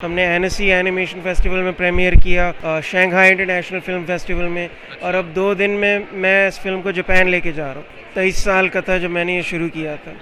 हमने NSC animation festival में premiere किया, शंघाई इंटरनेशनल फिल्म फेस्टिवल में, और अब 2 दिन में मैं इस फिल्म को जापान लेके जा रहा हूँ। 23 साल का था जब मैंने ये शुरू किया था।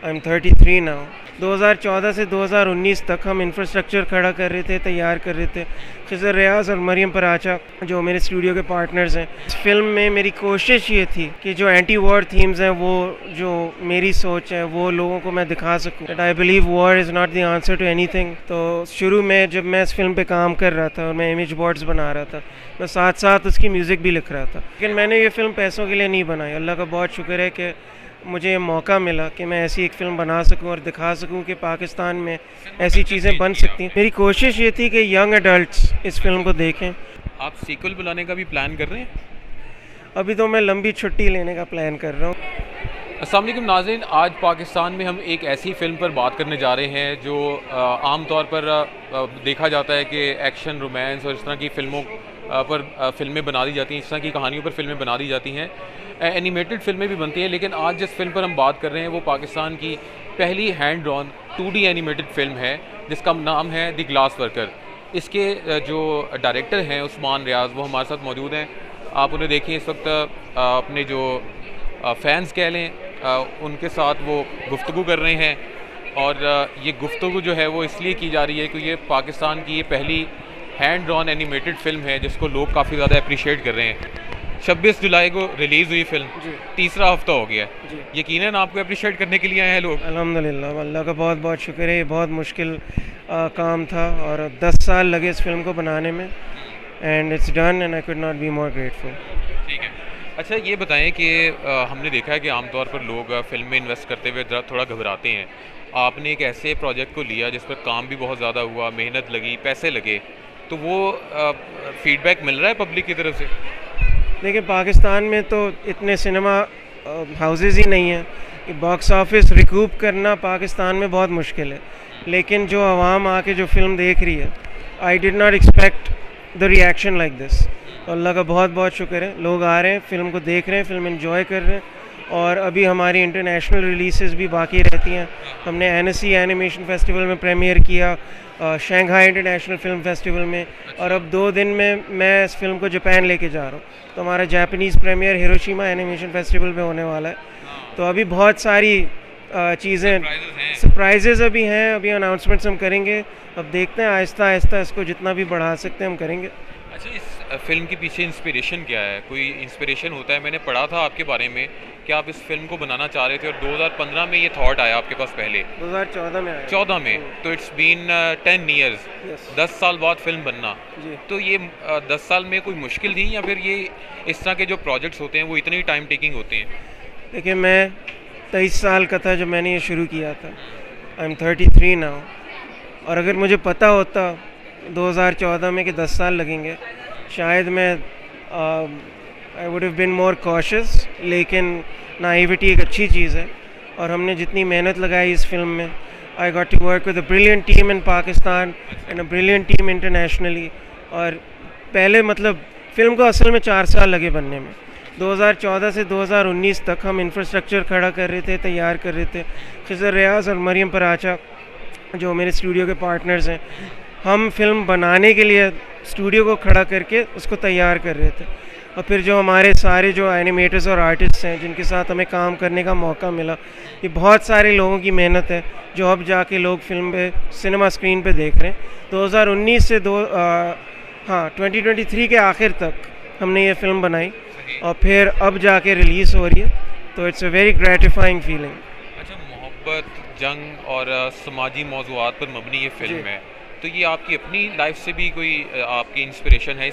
I am 33 now. 2014 से 2019 तक हम इंफ्रास्ट्रक्चर खड़ा कर रहे थे, तैयार कर रहे थे। खिज़र रियाज और मरियम पराचा जो मेरे स्टूडियो के पार्टनर्स हैं, इस फिल्म में मेरी कोशिश ये थी कि जो एंटी वॉर थीम्स हैं, वो जो मेरी सोच है, वो लोगों को मैं दिखा सकूं। That I believe war is not the answer to anything. तो शुरू में जब मैं इस फिल्म पे काम कर रहा था और मैं इमेज बोर्ड्स बना रहा था, मैं साथ साथ उसकी म्यूज़िक भी लिख रहा था। लेकिन मैंने ये फ़िल्म पैसों के लिए नहीं बनाई। अल्लाह का बहुत शुक्र है कि मुझे ये मौका मिला कि मैं ऐसी एक फ़िल्म बना सकूं और दिखा सकूं कि पाकिस्तान में ऐसी चीज़ें बन सकती हैं। मेरी कोशिश ये थी कि यंग एडल्ट्स इस फिल्म को देखें। आप सीक्वल बुलाने का भी प्लान कर रहे हैं? अभी तो मैं लंबी छुट्टी लेने का प्लान कर रहा हूँ। अस्सलाम वालेकुम नाज़रीन, आज पाकिस्तान में हम एक ऐसी फ़िल्म पर बात करने जा रहे हैं जो आम तौर पर देखा जाता है कि एक्शन, रोमांस और इस तरह की फ़िल्मों पर फ़िल्में बना दी जाती हैं, इस तरह की कहानियों पर फ़िल्में बना दी जाती हैं। एनिमेटेड फ़िल्में भी बनती हैं, लेकिन आज जिस फ़िल्म पर हम बात कर रहे हैं वो पाकिस्तान की पहली hand drawn 2D animated film है जिसका नाम है द ग्लास वर्कर। इसके जो डायरेक्टर हैं उस्मान रियाज, वो हमारे साथ मौजूद हैं। आप उन्हें देखिए, इस वक्त अपने जो फ़ैन्स कह लें, उनके साथ वो गुफ्तगू कर रहे हैं। और ये गुफ्तगू जो है वो इसलिए की जा रही है कि ये पाकिस्तान की ये पहली हैंड ड्रॉन एनिमेटेड फ़िल्म है जिसको लोग काफ़ी ज़्यादा अप्रिशिएट कर रहे हैं। 26 जुलाई को रिलीज़ हुई फ़िल्म, तीसरा हफ्ता हो गया है। यकीनन आपको अप्रिशिएट करने के लिए आए हैं लोग। अल्हम्दुलिल्लाह, अल्लाह का बहुत बहुत शुक्र है। ये बहुत मुश्किल काम था और 10 साल लगे इस फिल्म को बनाने में, and it's done and I could not be more grateful. ठीक है, अच्छा ये बताएं कि हमने देखा है कि आमतौर पर लोग फ़िल्म में इन्वेस्ट करते हुए थोड़ा घबराते हैं। आपने एक ऐसे प्रोजेक्ट को लिया जिस पर काम भी बहुत ज़्यादा हुआ, मेहनत लगी, पैसे लगे, तो वो फ़ीडबैक मिल रहा है पब्लिक की तरफ से? देखिए, पाकिस्तान में तो इतने सिनेमा हाउसेस ही नहीं हैं कि बॉक्स ऑफिस रिकूप करना पाकिस्तान में बहुत मुश्किल है। लेकिन जो आवाम आके जो फिल्म देख रही है, I did not expect the reaction like this. Allah का बहुत बहुत शुक्र है, लोग आ रहे हैं, फ़िल्म को देख रहे हैं, फ़िल्म एंजॉय कर रहे हैं। और अभी हमारी इंटरनेशनल रिलीज़ भी बाकी रहती हैं। हमने एनएससी एनिमेशन फेस्टिवल में प्रीमियर किया, शंघाई इंटरनेशनल फिल्म फेस्टिवल में, और अब 2 दिन में मैं इस फिल्म को जापान लेके जा रहा हूँ। तो हमारा Japanese premiere Hiroshima animation festival में होने वाला है। तो अभी बहुत सारी चीज़ें, सरप्राइजेज़ अभी हैं, अभी अनाउंसमेंट्स हम करेंगे। अब देखते हैं, आहिस्ता आहिस्ता इसको जितना भी बढ़ा सकते हैं हम करेंगे। अच्छा, इस फ़िल्म के पीछे इंस्पिरेशन क्या है? कोई इंस्पिरेशन होता है? मैंने पढ़ा था आपके बारे में कि आप इस फ़िल्म को बनाना चाह रहे थे और 2015 में ये थॉट आया आपके पास पहले। 2014 में आया। 14 में, तो इट्स बीन 10 ईयर्स, 10 साल बाद फ़िल्म बनना। तो ये 10 साल में कोई मुश्किल थी, या फिर ये इस तरह के जो प्रोजेक्ट्स होते हैं वो इतनी टाइम टेकिंग होते हैं? देखिए, मैं 23 साल का था जब मैंने ये शुरू किया था। I am 33 now. और अगर मुझे पता होता 2014 में कि 10 साल लगेंगे, शायद मैं I would have been more cautious. लेकिन नाइविटी एक अच्छी चीज़ है, और हमने जितनी मेहनत लगाई इस फिल्म में, I got to work with a brilliant team in Pakistan and a brilliant team internationally. और पहले मतलब फ़िल्म को असल में 4 साल लगे बनने में। 2014 से 2019 तक हम इंफ्रास्ट्रक्चर खड़ा कर रहे थे, तैयार कर रहे थे। खिज़र रियाज और मरियम पराचा जो मेरे स्टूडियो के पार्टनर्स हैं, हम फिल्म बनाने के लिए स्टूडियो को खड़ा करके उसको तैयार कर रहे थे। और फिर जो हमारे सारे जो एनिमेटर्स और आर्टिस्ट हैं जिनके साथ हमें काम करने का मौका मिला, ये बहुत सारे लोगों की मेहनत है जो अब जाके लोग फिल्म पे, सिनेमा स्क्रीन पे देख रहे हैं। 2019 से 2023 के आखिर तक हमने ये फ़िल्म बनाई और फिर अब जाके रिलीज़ हो रही है। तो it's a very gratifying feeling. अच्छा, मोहब्बत, जंग और समाजी मौज़ूआत पर मबनी ये फ़िल्म है, तो ये आपकी अपनी लाइफ से भी कोई आपकी इंस्पिरेशन है?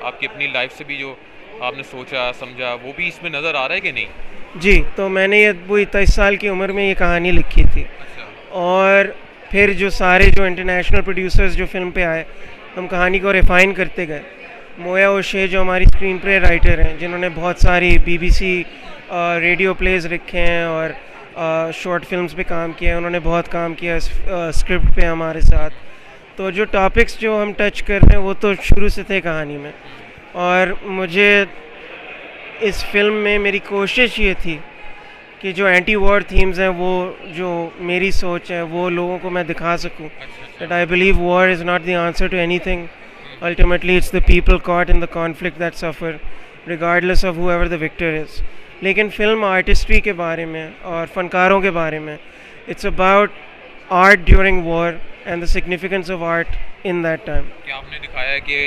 आपकी अपनी लाइफ से भी जो आपने सोचा समझा वो भी इसमें नज़र आ रहा है कि नहीं? जी, तो मैंने ये वो 23 साल की उम्र में ये कहानी लिखी थी। अच्छा। और फिर जो सारे जो इंटरनेशनल प्रोड्यूसर्स जो फिल्म पे आए, हम कहानी को रिफ़ाइन करते गए। मोया ओशे जो हमारी स्क्रीन प्ले राइटर हैं, जिन्होंने बहुत सारी BBC रेडियो प्लेज़ लिखे हैं और शॉर्ट फिल्म्स पे काम किया है, उन्होंने बहुत काम किया स्क्रिप्ट पे हमारे साथ। तो जो टॉपिक्स जो हम टच कर रहे हैं वो तो शुरू से थे कहानी में। और मुझे इस फिल्म में मेरी कोशिश ये थी कि जो एंटी वॉर थीम्स हैं वो जो मेरी सोच है वो लोगों को मैं दिखा सकूं, that I believe war is not the answer to anything. Ultimately it's the people caught in the conflict that suffer, regardless of whoever the victor is. लेकिन फिल्म आर्टिस्ट्री के बारे में और फनकारों के बारे में, it's about art during war and the significance of art in that time. क्या आपने दिखाया है कि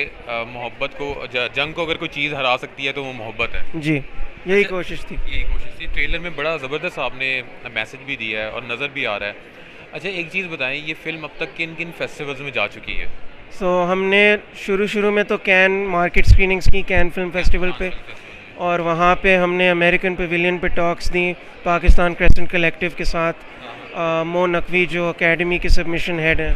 मोहब्बत को जंग को अगर कोई चीज़ हरा सकती है तो वो मोहब्बत है। जी, यही कोशिश थी। यही कोशिश थी। ट्रेलर में बड़ा ज़बरदस्त आपने मैसेज भी दिया है और नज़र भी आ रहा है। अच्छा, एक चीज़ बताएं, ये फिल्म अब तक किन किन फेस्टिवल्स में जा चुकी है? हमने शुरू में तो कैन मार्केट स्क्रीनिंग्स की, कैन फिल्म फेस्टिवल पे, और वहाँ पे हमने अमेरिकन पवेलियन पे टॉक्स दी पाकिस्तान क्रेसेंट कलेक्टिव के साथ। मो नकवी जो एकेडमी के सबमिशन हेड हैं,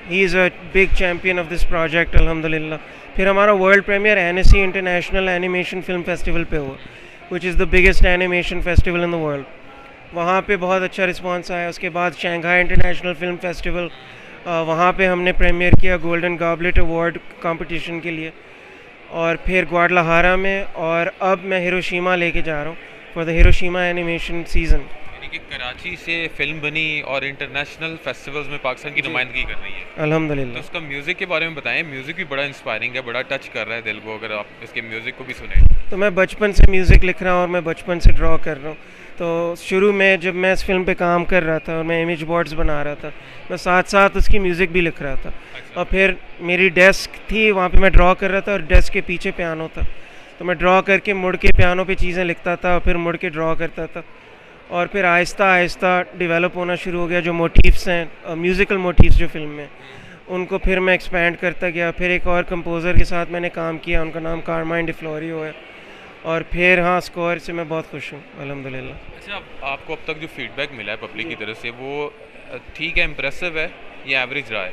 he is a big champion of this project अल्हम्दुलिल्लाह। फिर हमारा world premiere NSC international animation film festival पे हुआ, which is the biggest animation festival in the world. वहाँ पे बहुत अच्छा रिस्पांस आया। उसके बाद शंघाई इंटरनेशनल फिल्म फेस्टिवल, वहाँ पे हमने प्रीमियर किया गोल्डन गॉबलेट अवार्ड कंपटीशन के लिए। और फिर ग्वाडलाहारा में, और अब मैं हिरोशिमा लेके जा रहा हूँ for the Hiroshima animation season. यानी कि कराची से फिल्म बनी और इंटरनेशनल फेस्टिवल्स में पाकिस्तान की नुमाइंदगी कर रही है तो अल्हम्दुलिल्लाह। उसका म्यूज़िक के बारे में बताएं। म्यूज़िक भी बड़ा इंस्पायरिंग है, बड़ा टच कर रहा है दिल को, अगर आप इसके म्यूज़िक को भी सुने। तो मैं बचपन से म्यूज़िक लिख रहा हूँ और मैं बचपन से ड्रॉ कर रहा हूँ। तो शुरू में जब मैं इस फिल्म पे काम कर रहा था और मैं इमेज बोर्ड्स बना रहा था, मैं साथ साथ उसकी म्यूज़िक भी लिख रहा था। और फिर मेरी डेस्क थी, वहाँ पे मैं ड्रॉ कर रहा था और डेस्क के पीछे पियानो था, तो मैं ड्रॉ करके मुड़ के पियानो पे चीज़ें लिखता था और फिर मुड़ के ड्रॉ करता था। और फिर आहिस्ता आहिस्ता डेवलप होना शुरू हो गया जो मोटिव्स हैं, म्यूज़िकल मोटिव्स जो फिल्म में, उनको फिर मैं एक्सपेंड करता गया। फिर एक और कंपोज़र के साथ मैंने काम किया, उनका नाम कारमाइन डिफ्लोरियो है। और फिर हाँ, स्कोर से मैं बहुत खुश हूँ अल्हम्दुलिल्लाह। अच्छा, आपको अब तक जो फीडबैक मिला है पब्लिक की तरफ से, वो ठीक है, इम्प्रेसिव है या एवरेज रहा है?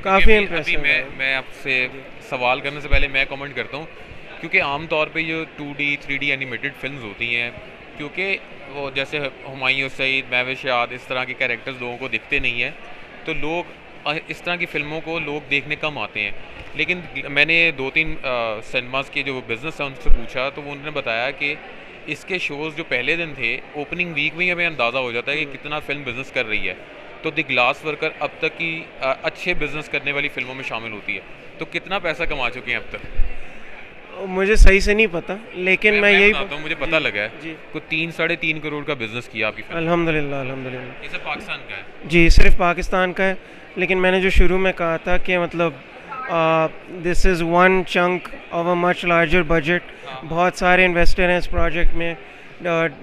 काफ़ी अभी इम्प्रेसिव है। मैं आपसे सवाल करने से पहले मैं कमेंट करता हूँ, क्योंकि आमतौर पे जो 2D 3D एनिमेटेड फिल्म्स होती हैं, क्योंकि वो जैसे हुमायूं सईद, महविश याद, इस तरह के कैरेक्टर्स लोगों को दिखते नहीं हैं, तो लोग इस तरह की फ़िल्मों को लोग देखने कम आते हैं। लेकिन मैंने 2-3 सिनेमास के जो बिज़नेस है उनसे पूछा, तो वो उन्होंने बताया कि इसके शोज़ जो पहले दिन थे, ओपनिंग वीक में ही हमें अंदाज़ा हो जाता है कि कितना फ़िल्म बिज़नेस कर रही है। तो द ग्लास वर्कर अब तक की अच्छे बिज़नेस करने वाली फ़िल्मों में शामिल होती है। तो कितना पैसा कमा चुके हैं अब तक? मुझे सही से नहीं पता, लेकिन मैं यही बताता हूँ, मुझे पता लगा है जी। को 3-3.5 करोड़ का बिज़नेस किया आपकी फिल्म। अल्हम्दुलिल्लाह अल्हम्दुलिल्लाह। ये सब पाकिस्तान का है? जी, सिर्फ पाकिस्तान का है। लेकिन मैंने जो शुरू में कहा था कि मतलब this is one chunk of a much larger budget. बहुत सारे इन्वेस्टर हैं इस प्रोजेक्ट में,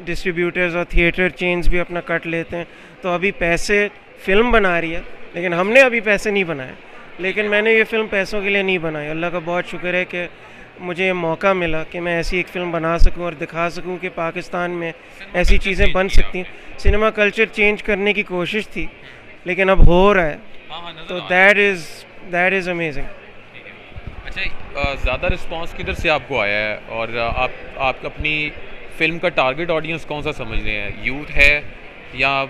डिस्ट्रीब्यूटर्स और थिएटर चेन्स भी अपना कट लेते हैं। तो अभी पैसे फिल्म बना रही है, लेकिन हमने अभी पैसे नहीं बनाए। लेकिन मैंने ये फ़िल्म पैसों के लिए नहीं बनाई। अल्लाह का बहुत शुक्र है कि मुझे ये मौका मिला कि मैं ऐसी एक फ़िल्म बना सकूं और दिखा सकूं कि पाकिस्तान में ऐसी चीज़ें बन सकती हैं। सिनेमा कल्चर चेंज करने की कोशिश थी, लेकिन अब हो रहा है, तो दैट इज़ अमेजिंग। अच्छा, ज़्यादा रिस्पांस किधर से आपको आया है, और आप अपनी फ़िल्म का टारगेट ऑडियंस कौन सा समझ रहे हैं? यूथ है या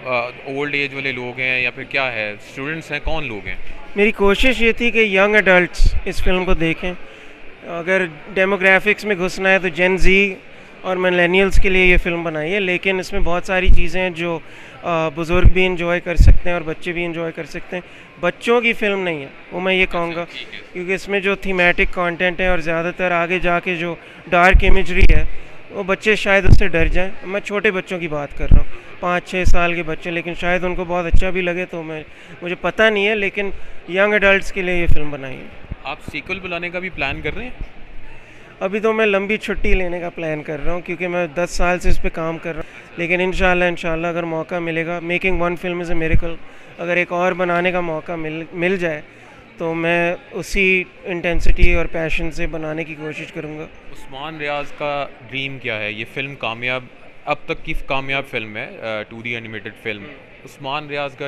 ओल्ड एज वाले लोग हैं, या फिर क्या है, स्टूडेंट्स हैं, कौन लोग हैं? मेरी कोशिश ये थी कि यंग एडल्ट्स इस फिल्म को देखें। अगर डेमोग्राफिक्स में घुसना है तो जेन जी और मिलेनियल्स के लिए ये फ़िल्म बनाई है, लेकिन इसमें बहुत सारी चीज़ें हैं जो बुज़ुर्ग भी इंजॉय कर सकते हैं और बच्चे भी इंजॉय कर सकते हैं। बच्चों की फ़िल्म नहीं है वो, मैं ये कहूँगा, क्योंकि इसमें जो थीमेटिक कंटेंट है और ज़्यादातर आगे जाके जो डार्क इमेजरी है, वो बच्चे शायद उससे डर जाएं। मैं छोटे बच्चों की बात कर रहा हूँ, 5-6 साल के बच्चे, लेकिन शायद उनको बहुत अच्छा भी लगे, तो मुझे पता नहीं है, लेकिन यंग एडल्ट्स के लिए ये फ़िल्म बनाई है। आप सीक्वल बुलाने का भी प्लान कर रहे हैं? अभी तो मैं लंबी छुट्टी लेने का प्लान कर रहा हूँ, क्योंकि मैं 10 साल से इस पे काम कर रहा हूँ। लेकिन इंशाल्लाह अगर मौका मिलेगा, making one film is a miracle, अगर एक और बनाने का मौका मिल जाए तो मैं उसी इंटेंसिटी और पैशन से बनाने की कोशिश करूँगा। उस्मान रियाज का ड्रीम क्या है? ये फ़िल्म कामयाब, अब तक की कामयाब फ़िल्म है, 2D एनिमेटेड फिल्म। उस्मान रियाज का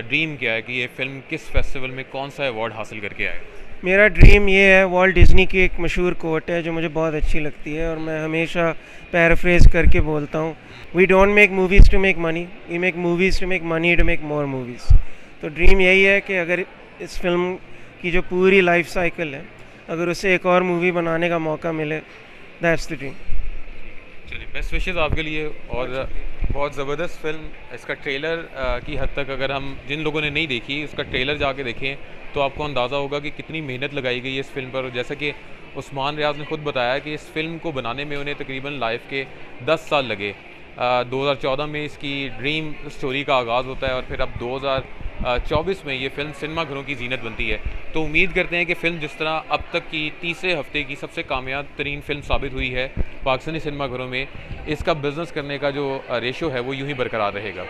ड्रीम क्या है कि ये फ़िल्म किस फेस्टिवल में कौन सा अवार्ड हासिल करके आए? मेरा ड्रीम ये है, वॉल्ट डिज़नी की एक मशहूर कोट है जो मुझे बहुत अच्छी लगती है और मैं हमेशा पैराफ्रेज करके बोलता हूँ, we don't make movies to make money, we make movies to make money to make more movies. तो ड्रीम यही है कि अगर इस फिल्म की जो पूरी लाइफ साइकिल है, अगर उसे एक और मूवी बनाने का मौका मिले, दैट्स द ड्रीम। चलिए, बेस्ट विशेस आपके लिए। और बहुत ज़बरदस्त फ़िल्म, इसका ट्रेलर की हद तक अगर हम जिन लोगों ने नहीं देखी उसका ट्रेलर जाके देखें तो आपको अंदाज़ा होगा कि कितनी मेहनत लगाई गई है इस फ़िल्म पर। और जैसा कि उस्मान रियाज ने खुद बताया कि इस फ़िल्म को बनाने में उन्हें तकरीबन लाइफ के 10 साल लगे। 2014 में इसकी ड्रीम स्टोरी का आगाज़ होता है और फिर अब 2024 में ये फ़िल्म सिनेमा घरों की जीनत बनती है। तो उम्मीद करते हैं कि फ़िल्म जिस तरह अब तक की तीसरे हफ्ते की सबसे कामयाब तरीन फ़िल्म साबित हुई है पाकिस्तानी सिनेमा घरों में, इसका बिज़नेस करने का जो रेशो है वो यूँ ही बरकरार रहेगा।